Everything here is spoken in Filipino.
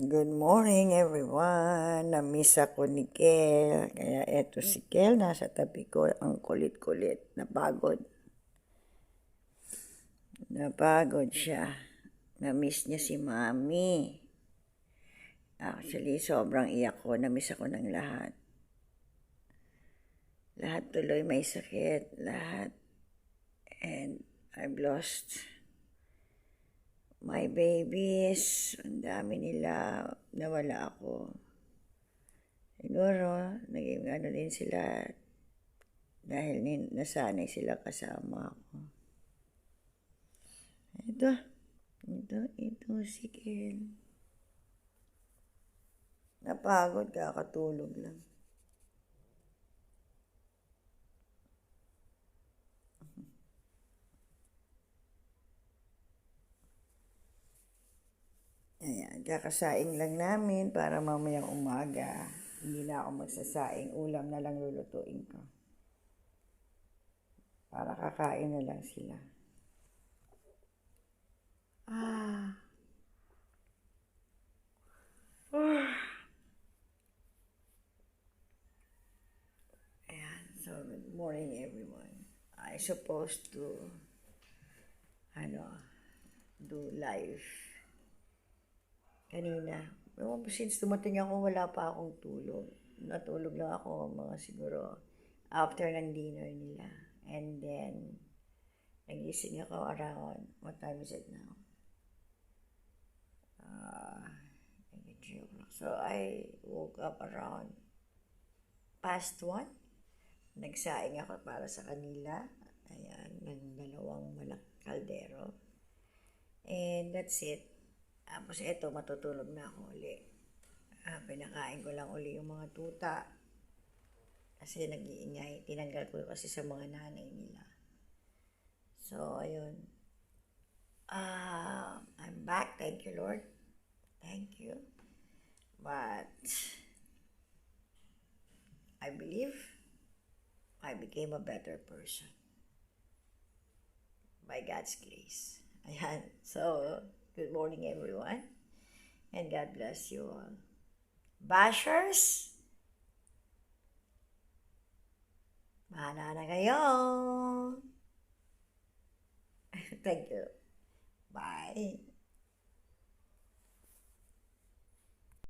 Good morning everyone. Na-miss ako ni Kel. Kaya eto si Kel, nasa tabi ko. Ang kulit-kulit. Napagod. Napagod siya. Na-miss niya si Mami. Actually, sobrang iyak ko. Na-miss ako ng lahat. Lahat tuloy may sakit. Lahat. And I've lost my babies. Ang dami nila. Nawala ako. Siguro, naging ano din sila dahil nasanay sila kasama ako. Ito si Ken. Napagod, kakatulog lang. Ayan, kakasaing lang namin para mamayang umaga. Hindi na ako magsasaing. Ulam na lang lulutuin ko. Para kakain na lang sila. Ayan, so good morning everyone. I supposed to do live kanina. Since dumating ako, wala pa akong tulog. Natulog lang ako mga siguro after ng dinner nila. And then, nagising ako around, what time is it now? 3 o'clock. So, I woke up around past 1. Nagsaing ako para sa kanila. Ayan, ng 2 kaldero. And that's it. Tapos eto, matutulog na ako uli. Pinakain ko lang uli yung mga tuta. Kasi nag-iingay. Tinanggal ko kasi sa mga nanay nila. So, ayun. I'm back. Thank you, Lord. Thank you. But, I believe I became a better person. By God's grace. Ayan. So, good morning everyone. And God bless you all. Bashers, bahala na kayo. Thank you. Bye.